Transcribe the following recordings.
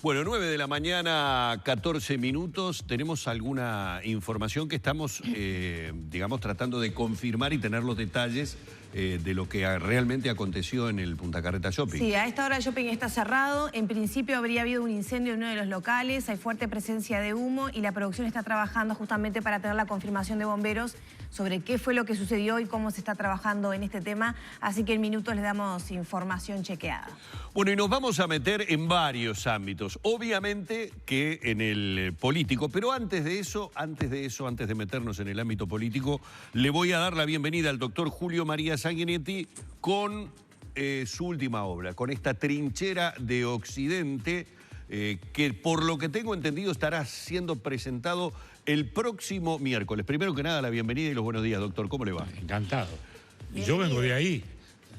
Bueno, 9 de la mañana, 14 minutos. Tenemos alguna información que estamos, digamos, tratando de confirmar y tener los detalles de lo que realmente aconteció en el Punta Carreta Shopping. Sí, a esta hora el shopping está cerrado. En principio habría habido un incendio en uno de los locales, hay fuerte presencia de humo y la producción está trabajando justamente para tener la confirmación de bomberos sobre qué fue lo que sucedió y cómo se está trabajando en este tema. Así que en minutos les damos información chequeada. Bueno, y nos vamos a meter en varios ámbitos. Obviamente que en el político, pero antes de meternos en el ámbito político, le voy a dar la bienvenida al doctor Julio María Sanguinetti con su última obra, con esta Trinchera de Occidente, que por lo que tengo entendido estará siendo presentado el próximo miércoles. Primero que nada, la bienvenida y los buenos días, doctor. ¿Cómo le va? Encantado. Yo vengo de ahí.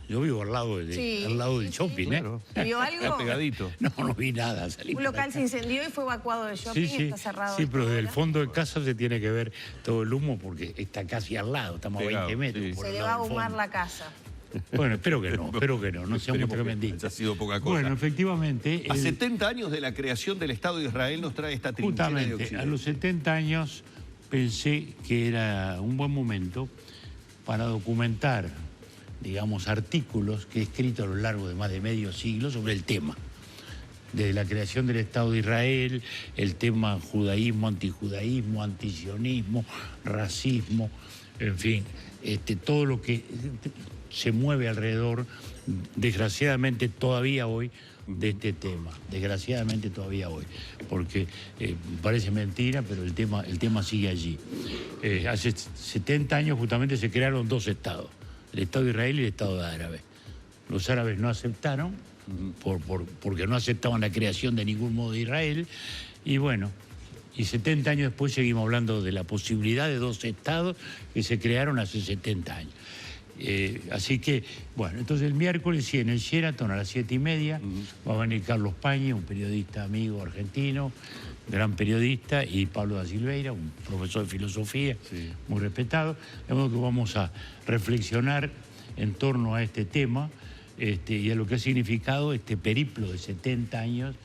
Yo vivo al lado, al lado del shopping, ¿eh? Claro. ¿Vio algo? Está pegadito. No vi nada. Un local se incendió y fue evacuado del shopping, está cerrado. Sí, pero desde el fondo de casa se tiene que ver todo el humo porque está casi al lado, estamos a 20 metros. Sí. Se le va a ahumar la casa. Bueno, espero que no seamos tremendistas. Ha sido poca cosa. Bueno, efectivamente... A 70 años de la creación del Estado de Israel nos trae esta Trinchera de Justamente, Occidente. a los 70 años pensé que era un buen momento para documentar, digamos, artículos que he escrito a lo largo de más de medio siglo sobre el tema. Desde la creación del Estado de Israel, el tema judaísmo, antijudaísmo, antisionismo, racismo, en fin, todo lo que se mueve alrededor, desgraciadamente todavía hoy, de este tema. Desgraciadamente todavía hoy. Porque parece mentira, pero el tema sigue allí. Hace 70 años justamente se crearon dos estados. El Estado de Israel y el Estado árabe. Los árabes no aceptaron, porque no aceptaban la creación de ningún modo de Israel, y bueno, y 70 años después seguimos hablando de la posibilidad de dos estados que se crearon hace 70 años. Así que, bueno, entonces el miércoles sí, en el Sheraton a las 7:30 va a venir Carlos Pañi, un periodista amigo argentino, gran periodista, y Pablo da Silveira, un profesor de filosofía, muy respetado. De modo que vamos a reflexionar en torno a este tema y a lo que ha significado este periplo de 70 años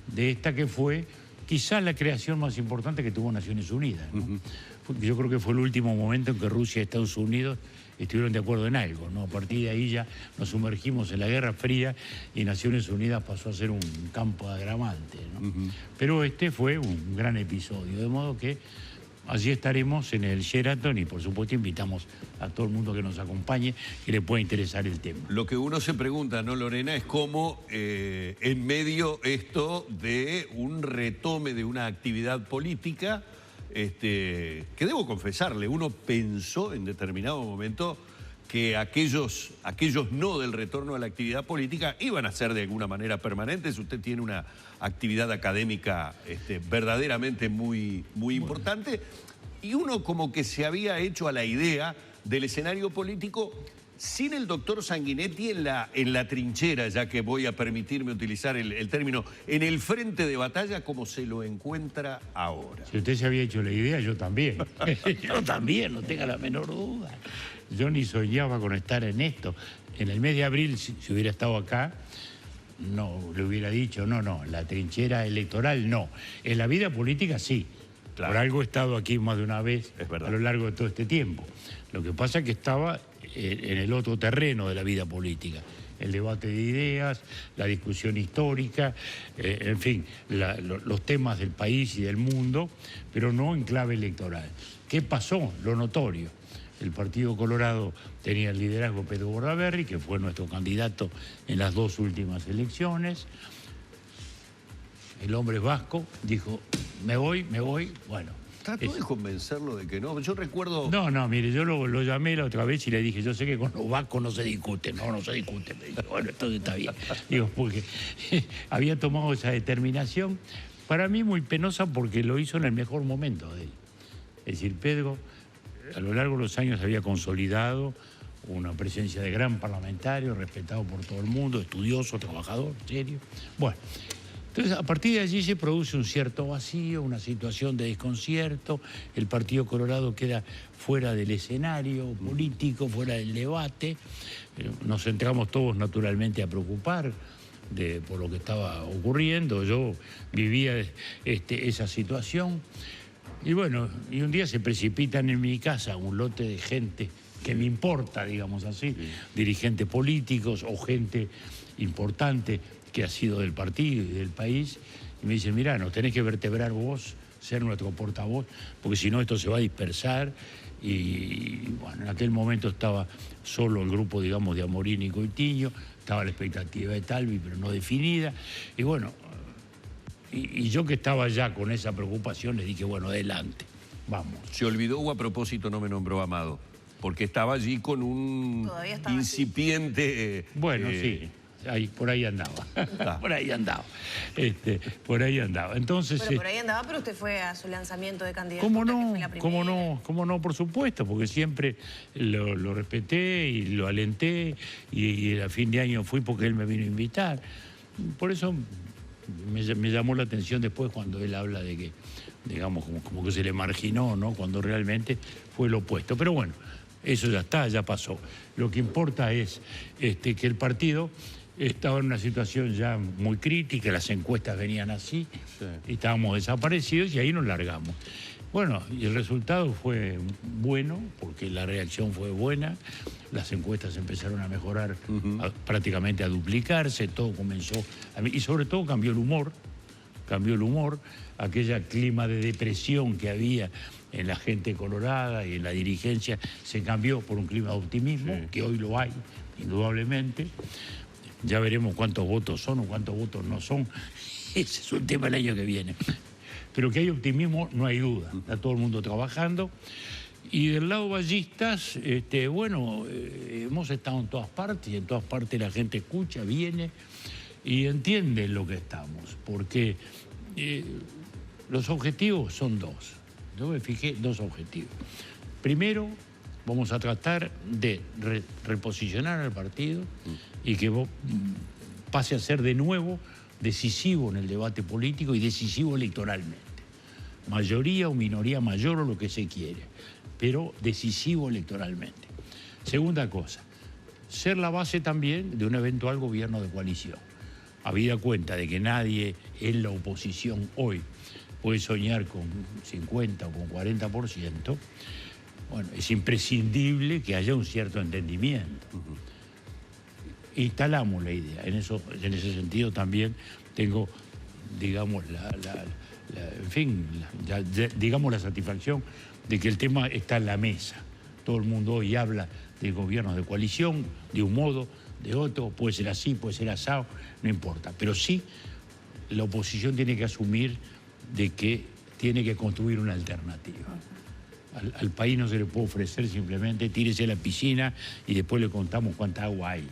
de esta que fue quizás la creación más importante que tuvo Naciones Unidas, ¿no? Porque yo creo que fue el último momento en que Rusia y Estados Unidos estuvieron de acuerdo en algo, ¿no? A partir de ahí ya nos sumergimos en la Guerra Fría y Naciones Unidas pasó a ser un campo de agramante, ¿no? Pero este fue un gran episodio, de modo que allí estaremos en el Sheraton y por supuesto invitamos a todo el mundo que nos acompañe, que le pueda interesar el tema. Lo que uno se pregunta, ¿no, Lorena? Es cómo en medio esto de un retome de una actividad política, que debo confesarle, uno pensó en determinado momento que aquellos no del retorno a la actividad política iban a ser de alguna manera permanentes. Usted tiene una actividad académica verdaderamente muy importante, y uno como que se había hecho a la idea del escenario político sin el doctor Sanguinetti en la trinchera, ya que voy a permitirme utilizar el término, en el frente de batalla como se lo encuentra ahora. Si usted se había hecho la idea, yo también. Yo también, no tenga la menor duda. Yo ni soñaba con estar en esto. En el mes de abril, si hubiera estado acá, no le hubiera dicho, no, la trinchera electoral no. En la vida política sí. Claro. Por algo he estado aquí más de una vez a lo largo de todo este tiempo. Lo que pasa es que estaba en el otro terreno de la vida política. El debate de ideas, la discusión histórica, en fin, los temas del país y del mundo, pero no en clave electoral. ¿Qué pasó? Lo notorio. El Partido Colorado tenía el liderazgo de Pedro Bordaberry, que fue nuestro candidato en las dos últimas elecciones. El hombre vasco dijo, me voy, bueno. ¿Trató de convencerlo de que no? Yo recuerdo... No, mire, yo lo llamé la otra vez y le dije, yo sé que con los vascos no se discute. No se discute. Me dijo, bueno, entonces está bien. Digo, porque había tomado esa determinación, para mí muy penosa porque lo hizo en el mejor momento de él. Es decir, Pedro, a lo largo de los años había consolidado una presencia de gran parlamentario, respetado por todo el mundo, estudioso, trabajador, serio. Bueno, entonces a partir de allí se produce un cierto vacío, una situación de desconcierto, el Partido Colorado queda fuera del escenario político, fuera del debate, nos entramos todos naturalmente a preocupar por lo que estaba ocurriendo. Yo vivía esa situación. Y bueno, y un día se precipitan en mi casa un lote de gente que me importa, digamos así, dirigentes políticos o gente importante que ha sido del partido y del país, y me dicen, mirá, nos tenés que vertebrar vos, ser nuestro portavoz, porque si no esto se va a dispersar. Y bueno, en aquel momento estaba solo el grupo, digamos, de Amorín y Coitiño, estaba la expectativa de Talvi, pero no definida, y bueno, y yo que estaba ya con esa preocupación, le dije, bueno, adelante, vamos. Se olvidó o a propósito no me nombró Amado, porque estaba allí con un incipiente... Bueno, sí. Por ahí andaba, por ahí andaba, por ahí andaba. Entonces, pero por ahí andaba, pero usted fue a su lanzamiento de candidatura. ¿Cómo no? Por supuesto, porque siempre lo respeté y lo alenté, y a fin de año fui porque él me vino a invitar. Por eso me llamó la atención después cuando él habla de que, digamos, como que se le marginó, ¿no? Cuando realmente fue lo opuesto. Pero bueno, eso ya está, ya pasó. Lo que importa es que el partido estaba en una situación ya muy crítica, las encuestas venían así, y estábamos desaparecidos y ahí nos largamos. Bueno, y el resultado fue bueno, porque la reacción fue buena, las encuestas empezaron a mejorar, prácticamente a duplicarse, todo comenzó, y sobre todo cambió el humor, aquella clima de depresión que había en la gente colorada y en la dirigencia se cambió por un clima de optimismo, que hoy lo hay, indudablemente. Ya veremos cuántos votos son o cuántos votos no son. Ese es un tema del año que viene. Pero que hay optimismo, no hay duda. Está todo el mundo trabajando. Y del lado ballistas, bueno, hemos estado en todas partes y en todas partes la gente escucha, viene y entiende lo que estamos. Porque los objetivos son dos. Yo me fijé dos objetivos. Primero, vamos a tratar de reposicionar al partido y que pase a ser de nuevo decisivo en el debate político y decisivo electoralmente. Mayoría o minoría mayor o lo que se quiere, pero decisivo electoralmente. Segunda cosa, ser la base también de un eventual gobierno de coalición. Habida cuenta de que nadie en la oposición hoy puede soñar con 50 o con 40%, bueno, es imprescindible que haya un cierto entendimiento. Instalamos la idea. En ese sentido también tengo, digamos, digamos la satisfacción de que el tema está en la mesa. Todo el mundo hoy habla de gobiernos de coalición, de un modo, de otro, puede ser así, puede ser asado, no importa. Pero sí, la oposición tiene que asumir de que tiene que construir una alternativa. Al país no se le puede ofrecer simplemente tírese a la piscina y después le contamos cuánta agua hay.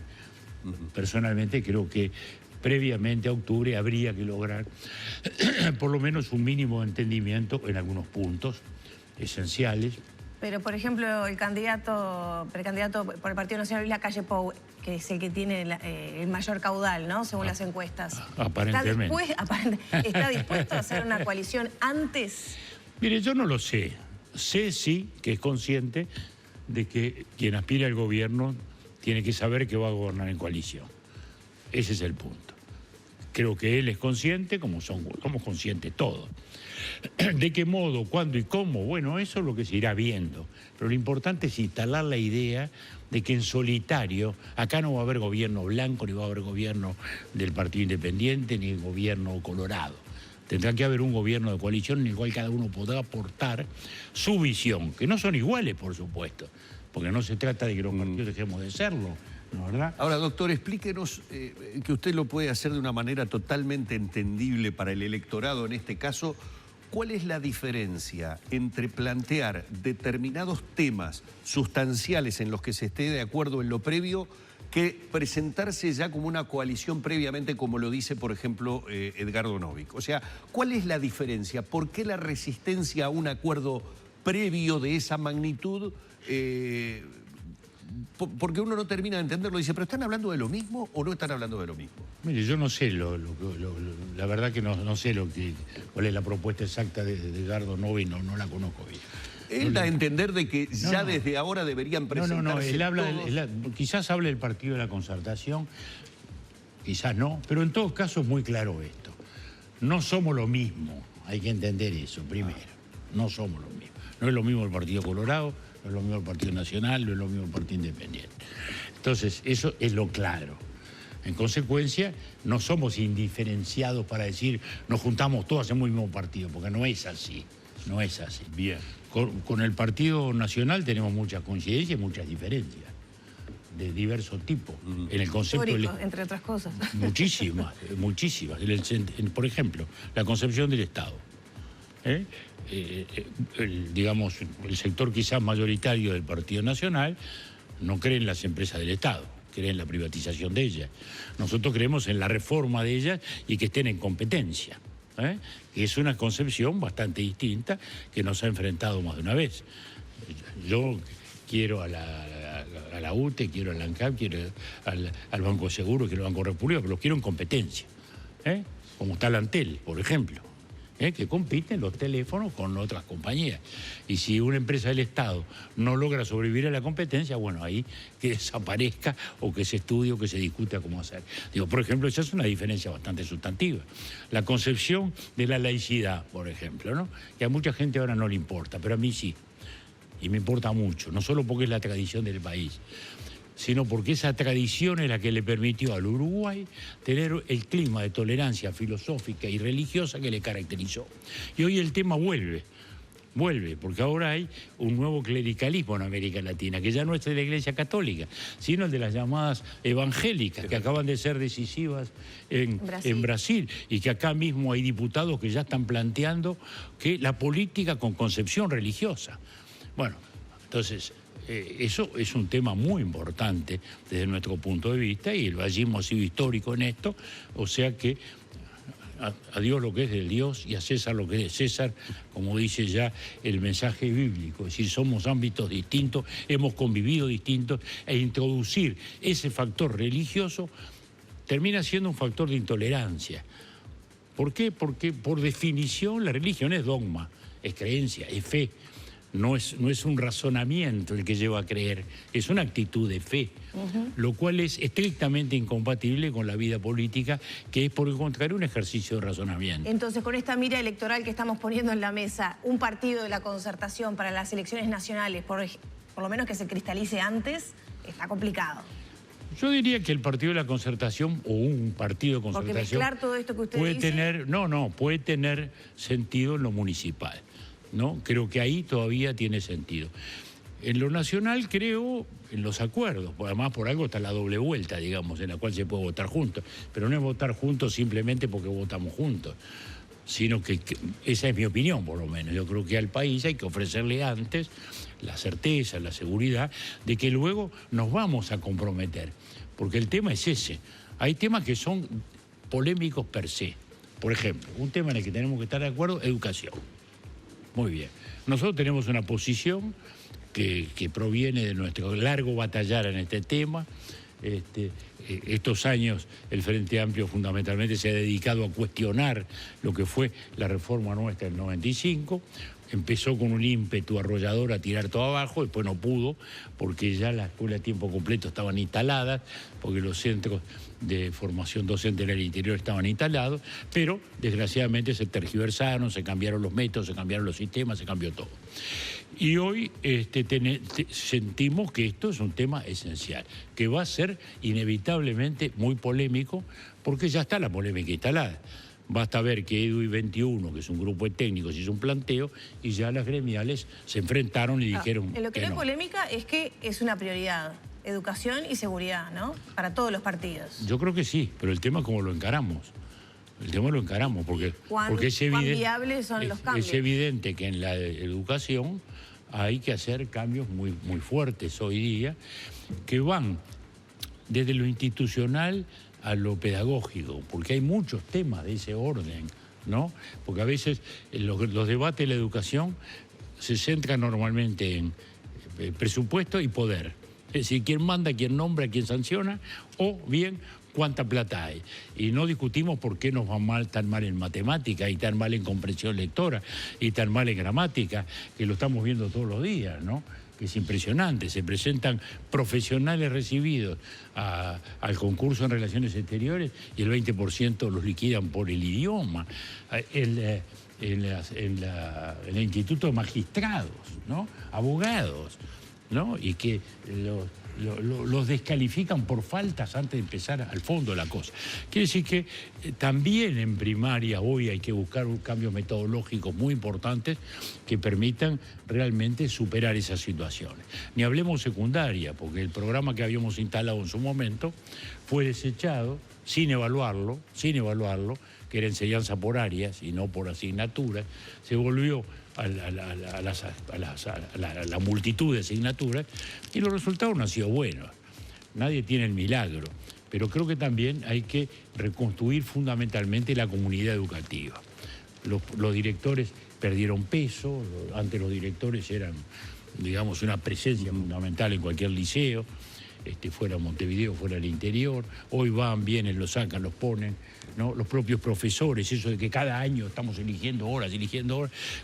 Personalmente creo que previamente a octubre habría que lograr por lo menos un mínimo de entendimiento en algunos puntos esenciales. Pero, por ejemplo, el precandidato por el Partido Nacional, Luis Lacalle Pou, que es el que tiene el mayor caudal, ¿no? Según las encuestas. Aparentemente. ¿Está dispuesto a hacer una coalición antes? Mire, yo no lo sé. Sé sí que es consciente de que quien aspira al gobierno tiene que saber que va a gobernar en coalición. Ese es el punto. Creo que él es consciente, como somos conscientes todos. ¿De qué modo, cuándo y cómo? Bueno, eso es lo que se irá viendo. Pero lo importante es instalar la idea de que en solitario, acá no va a haber gobierno blanco, ni va a haber gobierno del Partido Independiente, ni gobierno colorado. Tendrá que haber un gobierno de coalición en el cual cada uno podrá aportar su visión, que no son iguales, por supuesto, porque no se trata de que los partidos dejemos de serlo, ¿no, verdad? Ahora, doctor, explíquenos que usted lo puede hacer de una manera totalmente entendible para el electorado en este caso. ¿Cuál es la diferencia entre plantear determinados temas sustanciales en los que se esté de acuerdo en lo previo que presentarse ya como una coalición previamente, como lo dice, por ejemplo, Edgardo Novick? O sea, ¿cuál es la diferencia? ¿Por qué la resistencia a un acuerdo previo de esa magnitud? Porque uno no termina de entenderlo. Dice, ¿pero están hablando de lo mismo o no están hablando de lo mismo? Mire, yo no sé, la verdad que no sé cuál es la propuesta exacta de Edgardo Novick, no la conozco bien. Él da a entender de que ya desde ahora deberían presentarse él habla, quizás hable del partido de la Concertación. quizás no, pero en todo caso es muy claro esto. No somos lo mismo, hay que entender eso primero. No somos lo mismo. No es lo mismo el Partido Colorado, no es lo mismo el Partido Nacional, no es lo mismo el Partido Independiente. Entonces, eso es lo claro. En consecuencia, no somos indiferenciados para decir nos juntamos todos, hacemos el mismo partido, porque no es así. No es así. Bien. Con el Partido Nacional tenemos muchas coincidencias y muchas diferencias de diverso tipo. En el concepto histórico, entre otras cosas. Muchísimas, muchísimas. Por ejemplo, la concepción del Estado. Digamos, el sector quizás mayoritario del Partido Nacional no cree en las empresas del Estado, cree en la privatización de ellas. Nosotros creemos en la reforma de ellas y que estén en competencia. Que es una concepción bastante distinta que nos ha enfrentado más de una vez. Yo quiero a la UTE, quiero al ANCAP, quiero al Banco de Seguros, quiero al Banco República, pero los quiero en competencia. Como está la Antel, por ejemplo, que compiten los teléfonos con otras compañías. Y si una empresa del Estado no logra sobrevivir a la competencia, bueno, ahí que desaparezca o que se estudie o que se discuta cómo hacer. Digo, por ejemplo, esa es una diferencia bastante sustantiva. La concepción de la laicidad, por ejemplo, ¿no? Que a mucha gente ahora no le importa, pero a mí sí. Y me importa mucho, no solo porque es la tradición del país, sino porque esa tradición es la que le permitió al Uruguay tener el clima de tolerancia filosófica y religiosa que le caracterizó. Y hoy el tema vuelve, porque ahora hay un nuevo clericalismo en América Latina, que ya no es de la Iglesia Católica, sino el de las llamadas evangélicas, que acaban de ser decisivas en Brasil, y que acá mismo hay diputados que ya están planteando que la política con concepción religiosa. Bueno, entonces, eso es un tema muy importante desde nuestro punto de vista, y el vallismo ha sido histórico en esto, o sea que a Dios lo que es del Dios y a César lo que es de César, como dice ya el mensaje bíblico, es decir, somos ámbitos distintos, hemos convivido distintos, e introducir ese factor religioso termina siendo un factor de intolerancia. ¿Por qué? Porque por definición la religión es dogma, es creencia, es fe. No es un razonamiento el que lleva a creer, es una actitud de fe, lo cual es estrictamente incompatible con la vida política, que es por el contrario un ejercicio de razonamiento. Entonces, con esta mira electoral que estamos poniendo en la mesa, un partido de la Concertación para las elecciones nacionales, por lo menos que se cristalice antes, está complicado. Yo diría que el partido de la Concertación o un partido de Concertación... Porque mezclar todo esto que usted puede dice... puede tener sentido en lo municipal. ¿No? Creo que ahí todavía tiene sentido. En lo nacional creo en los acuerdos, además por algo está la doble vuelta, digamos, en la cual se puede votar juntos, pero no es votar juntos simplemente porque votamos juntos, sino que esa es mi opinión por lo menos. Yo creo que al país hay que ofrecerle antes la certeza, la seguridad de que luego nos vamos a comprometer, porque el tema es ese. Hay temas que son polémicos per se. Por ejemplo, un tema en el que tenemos que estar de acuerdo, educación. Muy bien. Nosotros tenemos una posición que proviene de nuestro largo batallar en este tema. Estos años el Frente Amplio fundamentalmente se ha dedicado a cuestionar lo que fue la reforma nuestra del 95. Empezó con un ímpetu arrollador a tirar todo abajo, después no pudo, porque ya las escuelas a tiempo completo estaban instaladas, porque los centros de formación docente en el interior estaban instalados, pero desgraciadamente se tergiversaron, se cambiaron los métodos, se cambiaron los sistemas, se cambió todo. Y hoy sentimos que esto es un tema esencial, que va a ser inevitablemente muy polémico, porque ya está la polémica instalada. Basta ver que EDUI 21, que es un grupo de técnicos, hizo un planteo y ya las gremiales se enfrentaron y dijeron en lo que no es polémica es que es una prioridad, educación y seguridad, ¿no? Para todos los partidos. Yo creo que sí, pero el tema es cómo lo encaramos. El tema lo encaramos porque es evidente, ¿cuán viables son los cambios? Es evidente que en la educación hay que hacer cambios muy, muy fuertes hoy día, que van desde lo institucional a lo pedagógico, porque hay muchos temas de ese orden, ¿no? Porque a veces los debates de la educación se centran normalmente en presupuesto y poder. Es decir, quién manda, quién nombra, quién sanciona, o bien cuánta plata hay. Y no discutimos por qué nos va tan mal en matemática y tan mal en comprensión lectora y tan mal en gramática, que lo estamos viendo todos los días, ¿no? que es impresionante. Se presentan profesionales recibidos al concurso en Relaciones Exteriores y el 20% los liquidan por el idioma. En el Instituto de Magistrados, ¿no? Abogados, ¿no? Y que los descalifican por faltas antes de empezar al fondo de la cosa. Quiere decir que también en primaria hoy hay que buscar un cambio metodológico muy importante que permitan realmente superar esas situaciones. Ni hablemos secundaria, porque el programa que habíamos instalado en su momento fue desechado sin evaluarlo, que era enseñanza por áreas y no por asignaturas, se volvió a la multitud de asignaturas y los resultados no han sido buenos. Nadie tiene el milagro, pero creo que también hay que reconstruir fundamentalmente la comunidad educativa. Los directores perdieron peso, antes los directores eran, digamos, una presencia fundamental en cualquier liceo, fuera Montevideo, fuera el interior. Hoy van, vienen, los sacan, los ponen, ¿no? Los propios profesores, eso de que cada año estamos eligiendo horas,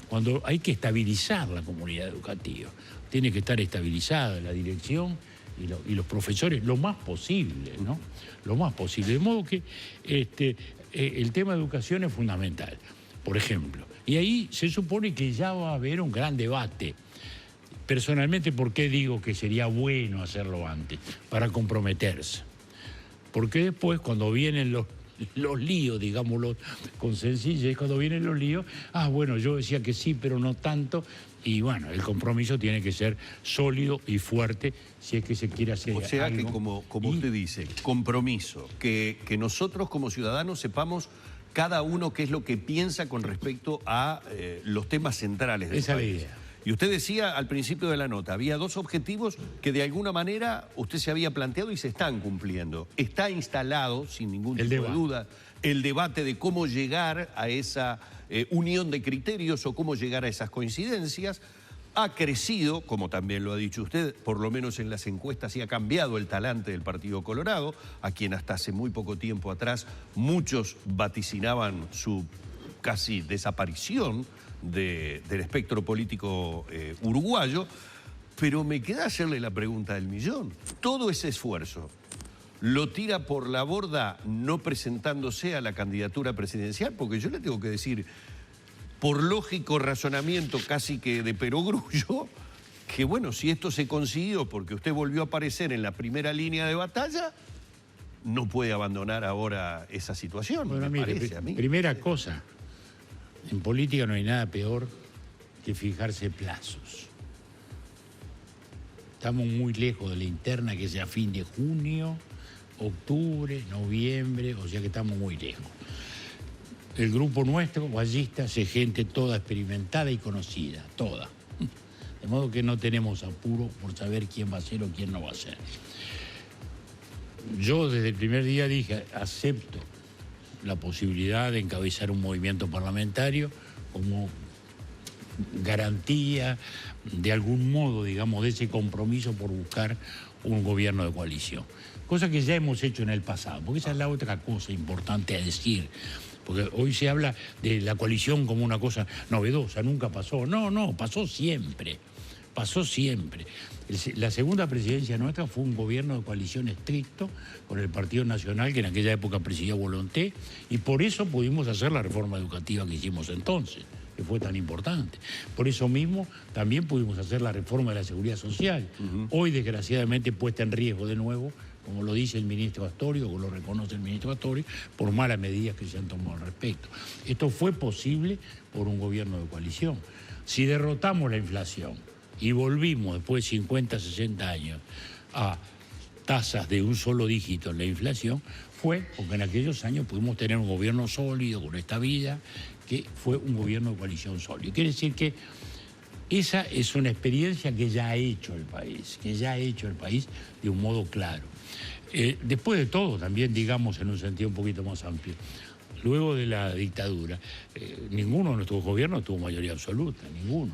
cuando hay que estabilizar la comunidad educativa. Tiene que estar estabilizada la dirección y los profesores lo más posible, ¿no? Lo más posible. De modo que el tema de educación es fundamental, por ejemplo. Y ahí se supone que ya va a haber un gran debate. Personalmente, ¿por qué digo que sería bueno hacerlo antes? Para comprometerse. Porque después, cuando vienen los líos, digámoslo con sencillez, cuando vienen los líos, bueno, yo decía que sí, pero no tanto, y bueno, el compromiso tiene que ser sólido y fuerte si es que se quiere hacer algo. O sea que, como usted dice, compromiso, que nosotros como ciudadanos sepamos cada uno qué es lo que piensa con respecto a los temas centrales del país. Esa es la idea. Y usted decía al principio de la nota, había dos objetivos que de alguna manera usted se había planteado y se están cumpliendo. Está instalado, sin ningún tipo de duda, el debate de cómo llegar a esa unión de criterios o cómo llegar a esas coincidencias. Ha crecido, como también lo ha dicho usted, por lo menos en las encuestas, y ha cambiado el talante del Partido Colorado, a quien hasta hace muy poco tiempo atrás muchos vaticinaban su casi desaparición del espectro político uruguayo, pero me queda hacerle la pregunta del millón. Todo ese esfuerzo lo tira por la borda no presentándose a la candidatura presidencial, porque yo le tengo que decir, por lógico razonamiento casi que de perogrullo, que bueno, si esto se consiguió porque usted volvió a aparecer en la primera línea de batalla, no puede abandonar ahora esa situación. Bueno, me mire, parece a mí. Primera cosa, en política no hay nada peor que fijarse plazos. Estamos muy lejos de la interna, que sea fin de junio, octubre, noviembre, o sea que estamos muy lejos. El grupo nuestro, Ballistas, es gente toda experimentada y conocida, toda. De modo que no tenemos apuro por saber quién va a ser o quién no va a ser. Yo desde el primer día dije, acepto la posibilidad de encabezar un movimiento parlamentario como garantía de algún modo, digamos, de ese compromiso por buscar un gobierno de coalición. Cosa que ya hemos hecho en el pasado, porque esa es la otra cosa importante a decir. Porque hoy se habla de la coalición como una cosa novedosa, nunca pasó. No, pasó siempre. Pasó siempre. La segunda presidencia nuestra fue un gobierno de coalición estricto con el Partido Nacional, que en aquella época presidía Volonté, y por eso pudimos hacer la reforma educativa que hicimos entonces, que fue tan importante. Por eso mismo también pudimos hacer la reforma de la Seguridad Social, hoy desgraciadamente puesta en riesgo de nuevo, como lo dice el ministro Astorio, o lo reconoce el ministro Astorio, por malas medidas que se han tomado al respecto. Esto fue posible por un gobierno de coalición. Si derrotamos la inflación y volvimos después de 50, 60 años a tasas de un solo dígito en la inflación, fue porque en aquellos años pudimos tener un gobierno sólido, con estabilidad, que fue un gobierno de coalición sólido. Quiere decir que esa es una experiencia que ya ha hecho el país, de un modo claro. Después de todo, también digamos en un sentido un poquito más amplio, luego de la dictadura, ninguno de nuestros gobiernos tuvo mayoría absoluta, ninguno.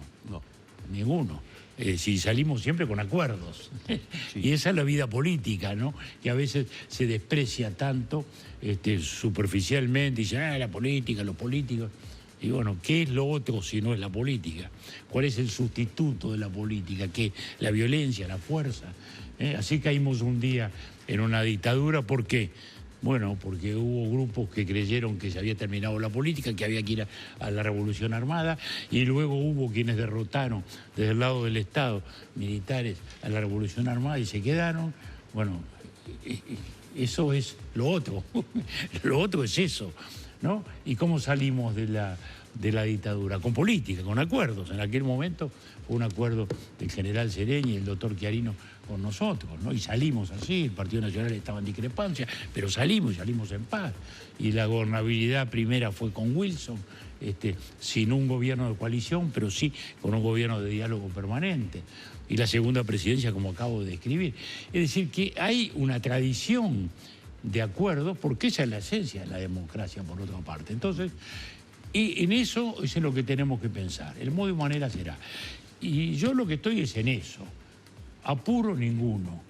Si salimos siempre con acuerdos. Sí. Y esa es la vida política, ¿no? Que a veces se desprecia tanto superficialmente, dicen, la política, los políticos. Y bueno, ¿qué es lo otro si no es la política? ¿Cuál es el sustituto de la política? ¿Qué? La violencia, la fuerza. Así caímos un día en una dictadura. ¿Por qué? Bueno, porque hubo grupos que creyeron que se había terminado la política, que había que ir a la revolución armada, y luego hubo quienes derrotaron desde el lado del Estado, militares, a la revolución armada y se quedaron. Bueno, eso es lo otro. Lo otro es eso, ¿no? ¿Y cómo salimos de la dictadura? Con política, con acuerdos. En aquel momento fue un acuerdo del general Sereñi y el doctor Chiarino con nosotros, ¿no? Y salimos así, el Partido Nacional estaba en discrepancia, pero salimos en paz. Y la gobernabilidad primera fue con Wilson, sin un gobierno de coalición, pero sí con un gobierno de diálogo permanente. Y la segunda presidencia, como acabo de describir. Es decir, que hay una tradición de acuerdo, porque esa es la esencia de la democracia, por otra parte. Entonces, y en eso es en lo que tenemos que pensar. El modo y manera será. Y yo lo que estoy es en eso. Apuro ninguno.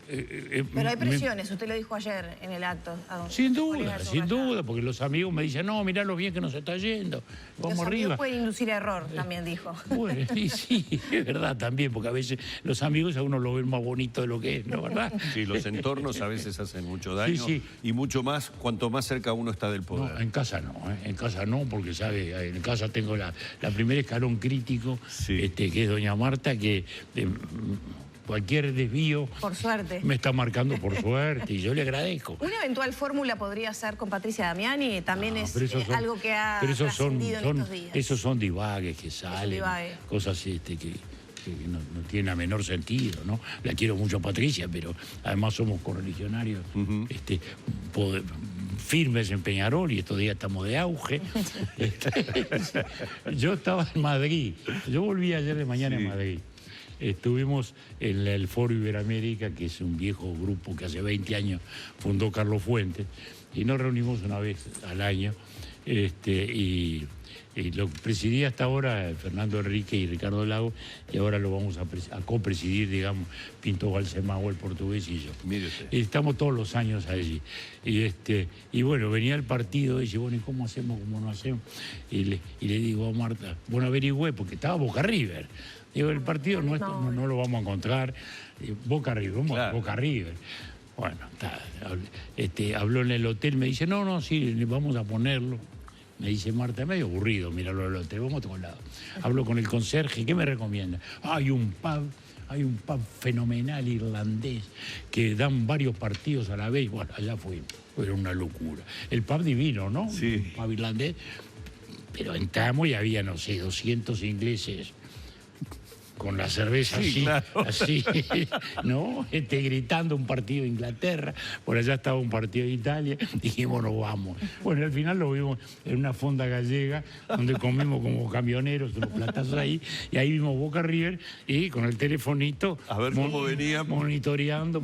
Pero hay presiones, usted lo dijo ayer en el acto. Sin duda, porque los amigos me dicen, no, mirá lo bien que nos está yendo, vamos los arriba. Amigos pueden inducir error, también dijo. Bueno, sí, es verdad también, porque a veces los amigos a uno lo ven más bonito de lo que es, ¿no? ¿Verdad? Sí, los entornos a veces hacen mucho daño, Sí. Y mucho más cuanto más cerca uno está del poder. No, en casa no, porque sabe, en casa tengo la primer escalón crítico, sí. Que es doña Marta, que cualquier desvío por suerte me está marcando por suerte y yo le agradezco. Una eventual fórmula podría ser con Patricia Damiani, también es algo que ha trascendido en estos días. Esos son divagues que salen, cosas que no tienen a menor sentido, ¿no? La quiero mucho a Patricia, pero además somos correligionarios firmes en Peñarol y estos días estamos de auge. Yo estaba en Madrid, yo volví ayer de mañana en Madrid. Estuvimos en el Foro Iberoamérica, que es un viejo grupo que hace 20 años fundó Carlos Fuentes, y nos reunimos una vez al año, y lo presidí hasta ahora Fernando Enrique y Ricardo Lago, y ahora lo vamos a copresidir, digamos, Pinto Balsemão, el portugués, y yo. Mire usted. Y estamos todos los años allí. Y bueno, venía el partido y dice, bueno, ¿y cómo hacemos, cómo no hacemos? Y le digo a Marta, bueno, averigüé, porque estaba Boca River. Digo, el partido nuestro no lo vamos a encontrar. Boca River, claro. Boca River. Bueno, habló en el hotel, me dice, no, sí, vamos a ponerlo. Me dice Marta, medio aburrido mirarlo al hotel, vamos a otro lado. Hablo con el conserje, ¿qué me recomienda? Hay un pub fenomenal irlandés que dan varios partidos a la vez. Bueno, allá fuimos, era una locura. El pub divino, ¿no? Sí. Un pub irlandés. Pero entramos y había, no sé, 200 ingleses con la cerveza así, ¿no? Gritando un partido de Inglaterra, por allá estaba un partido de Italia, dijimos, nos vamos. Bueno, al final lo vimos en una fonda gallega, donde comimos como camioneros, unos platazos ahí, y ahí vimos Boca River, y con el telefonito... A ver cómo veníamos. Monitoreando,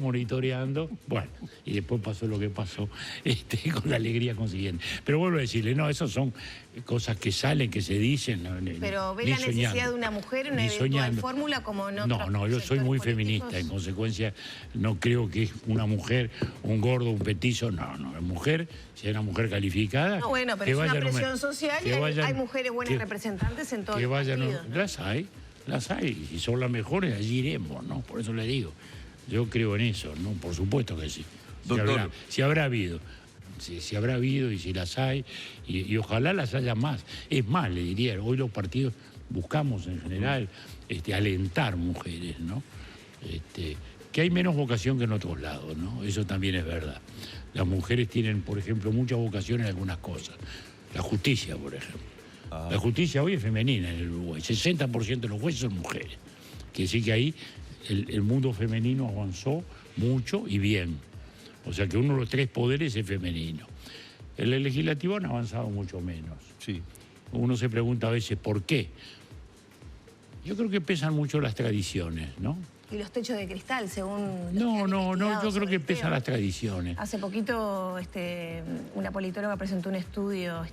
bueno, y después pasó lo que pasó, con la alegría consiguiente. Pero vuelvo a decirle, no, esas son cosas que salen, que se dicen. Pero ve la necesidad de una mujer en una eventual fórmula como en otros. No, yo soy muy feminista, en consecuencia no creo que es una mujer, un gordo, un petizo, no, es mujer, si es una mujer calificada. No, bueno, pero es una presión social y hay mujeres buenas representantes en todos los partidos, ¿no? Las hay, y son las mejores, allí iremos, ¿no? Por eso le digo, yo creo en eso, ¿no? Por supuesto que sí. Doctor. Si habrá habido. Si habrá habido y si las hay, y ojalá las haya más. Es más, le diría, hoy los partidos buscamos en general alentar mujeres, ¿no? Que hay menos vocación que en otros lados, ¿no? Eso también es verdad. Las mujeres tienen, por ejemplo, mucha vocación en algunas cosas. La justicia, por ejemplo. La justicia hoy es femenina en el Uruguay. 60% de los jueces son mujeres. Quiere decir que ahí el mundo femenino avanzó mucho y bien. O sea que uno de los tres poderes es femenino. En el legislativo han avanzado mucho menos. Sí. Uno se pregunta a veces por qué. Yo creo que pesan mucho las tradiciones, ¿no? Y los techos de cristal, según... No, yo creo que pesan las tradiciones. Hace poquito una politóloga presentó un estudio